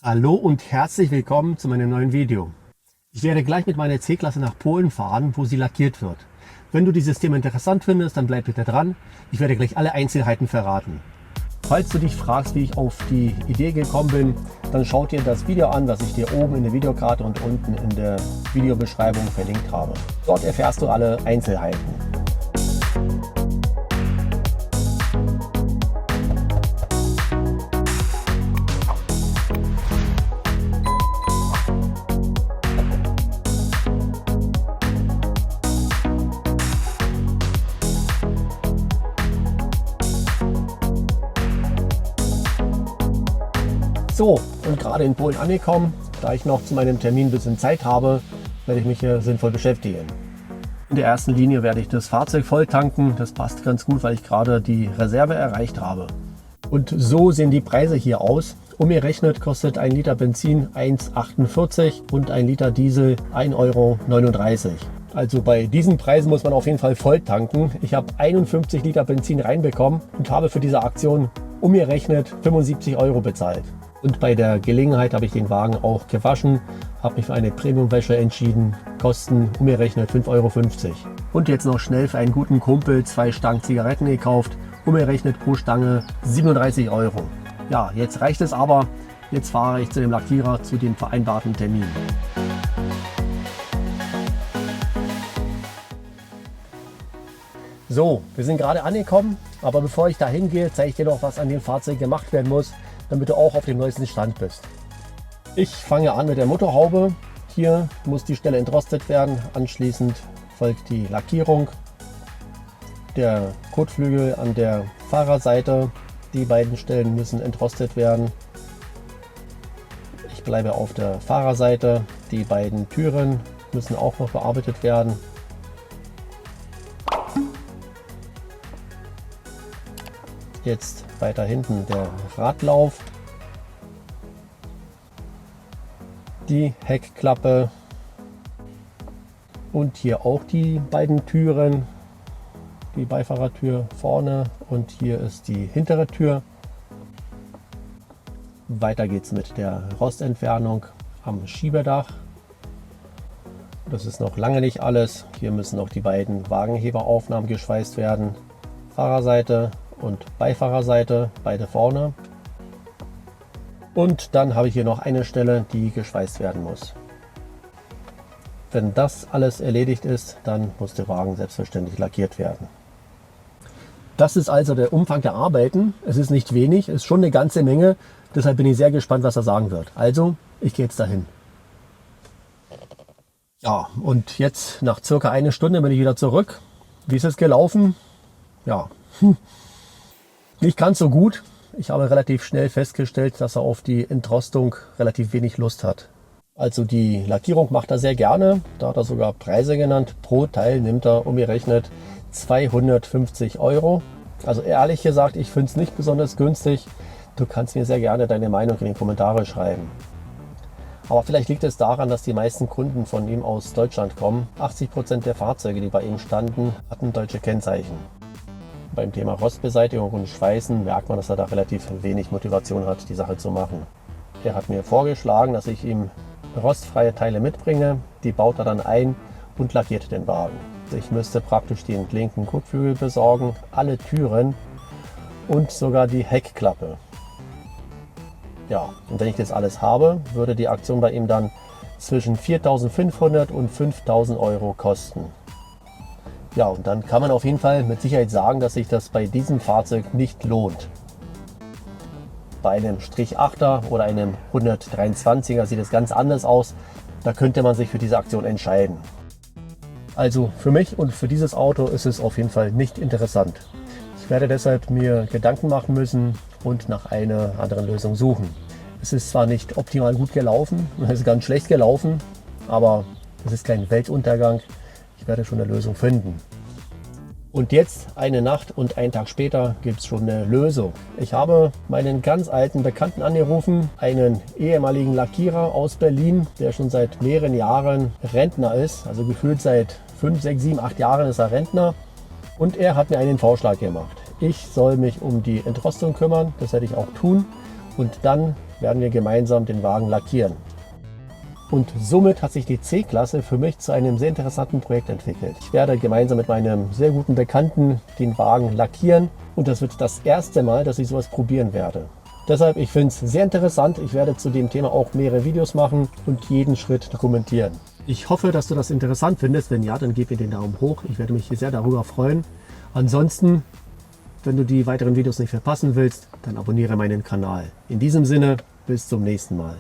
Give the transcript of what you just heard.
Hallo und herzlich willkommen zu meinem neuen Video. Ich werde gleich mit meiner C-Klasse nach Polen fahren, wo sie lackiert wird. Wenn du dieses Thema interessant findest, dann bleib bitte dran. Ich werde gleich alle Einzelheiten verraten. Falls du dich fragst, wie ich auf die Idee gekommen bin, dann schau dir das Video an, das ich dir oben in der Videokarte und unten in der Videobeschreibung verlinkt habe. Dort erfährst du alle Einzelheiten. So, und gerade in Polen angekommen, da ich noch zu meinem Termin ein bisschen Zeit habe, werde ich mich hier sinnvoll beschäftigen. In der ersten Linie werde ich das Fahrzeug voll tanken. Das passt ganz gut, weil ich gerade die Reserve erreicht habe. Und so sehen die Preise hier aus. Umgerechnet kostet ein Liter Benzin 1,48 und ein Liter Diesel 1,39 €. Also bei diesen Preisen muss man auf jeden Fall voll tanken. Ich habe 51 Liter Benzin reinbekommen und habe für diese Aktion umgerechnet 75 € bezahlt. Und bei der Gelegenheit habe ich den Wagen auch gewaschen, habe mich für eine Premium-Wäsche entschieden, Kosten umgerechnet 5,50 €. Und jetzt noch schnell für einen guten Kumpel 2 Stangen Zigaretten gekauft, umgerechnet pro Stange 37 €. Ja, jetzt reicht es aber, jetzt fahre ich zu dem Lackierer zu dem vereinbarten Termin. So, wir sind gerade angekommen, aber bevor ich da hingehe, zeige ich dir noch, was an dem Fahrzeug gemacht werden muss, damit du auch auf dem neuesten Stand bist. Ich fange an mit der Motorhaube. Hier muss die Stelle entrostet werden. Anschließend folgt die Lackierung. Der Kotflügel an der Fahrerseite. Die beiden Stellen müssen entrostet werden. Ich bleibe auf der Fahrerseite. Die beiden Türen müssen auch noch bearbeitet werden. Jetzt weiter hinten der Radlauf, die Heckklappe und hier auch die beiden Türen, die Beifahrertür vorne und hier ist die hintere Tür. Weiter geht's mit der Rostentfernung am Schiebedach. Das ist noch lange nicht alles. Hier müssen noch die beiden Wagenheberaufnahmen geschweißt werden. Fahrerseite und Beifahrerseite, beide vorne. Und dann habe ich hier noch eine Stelle, die geschweißt werden muss. Wenn das alles erledigt ist, dann muss der Wagen selbstverständlich lackiert werden. Das ist also der Umfang der Arbeiten. Es ist nicht wenig, es ist schon eine ganze Menge. Deshalb bin ich sehr gespannt, was er sagen wird. Also, ich gehe jetzt dahin. Ja, und jetzt nach circa einer Stunde bin ich wieder zurück. Wie ist es gelaufen? Ja, nicht ganz so gut. Ich habe relativ schnell festgestellt, dass er auf die Entrostung relativ wenig Lust hat. Also die Lackierung macht er sehr gerne. Da hat er sogar Preise genannt. Pro Teil nimmt er umgerechnet 250 €. Also ehrlich gesagt, ich finde es nicht besonders günstig. Du kannst mir sehr gerne deine Meinung in die Kommentare schreiben. Aber vielleicht liegt es daran, dass die meisten Kunden von ihm aus Deutschland kommen. 80% der Fahrzeuge, die bei ihm standen, hatten deutsche Kennzeichen. Beim Thema Rostbeseitigung und Schweißen merkt man, dass er da relativ wenig Motivation hat, die Sache zu machen. Er hat mir vorgeschlagen, dass ich ihm rostfreie Teile mitbringe, die baut er dann ein und lackiert den Wagen. Ich müsste praktisch den linken Kotflügel besorgen, alle Türen und sogar die Heckklappe. Ja, und wenn ich das alles habe, würde die Aktion bei ihm dann zwischen 4.500 und 5.000 € kosten. Ja, und dann kann man auf jeden Fall mit Sicherheit sagen, dass sich das bei diesem Fahrzeug nicht lohnt. Bei einem Strich 8er oder einem 123er sieht es ganz anders aus. Da könnte man sich für diese Aktion entscheiden. Also für mich und für dieses Auto ist es auf jeden Fall nicht interessant. Ich werde deshalb mir Gedanken machen müssen und nach einer anderen Lösung suchen. Es ist zwar nicht optimal gut gelaufen, es ist ganz schlecht gelaufen, aber es ist kein Weltuntergang. Ich werde schon eine Lösung finden. Und jetzt, eine Nacht und einen Tag später, gibt es schon eine Lösung. Ich habe meinen ganz alten Bekannten angerufen, einen ehemaligen Lackierer aus Berlin, der schon seit mehreren Jahren Rentner ist. Also gefühlt seit 5, 6, 7, 8 Jahren ist er Rentner. Und er hat mir einen Vorschlag gemacht. Ich soll mich um die Entrostung kümmern, das werde ich auch tun. Und dann werden wir gemeinsam den Wagen lackieren. Und somit hat sich die C-Klasse für mich zu einem sehr interessanten Projekt entwickelt. Ich werde gemeinsam mit meinem sehr guten Bekannten den Wagen lackieren und das wird das erste Mal, dass ich sowas probieren werde. Deshalb, ich finde es sehr interessant. Ich werde zu dem Thema auch mehrere Videos machen und jeden Schritt dokumentieren. Ich hoffe, dass du das interessant findest. Wenn ja, dann gib mir den Daumen hoch. Ich werde mich sehr darüber freuen. Ansonsten, wenn du die weiteren Videos nicht verpassen willst, dann abonniere meinen Kanal. In diesem Sinne, bis zum nächsten Mal.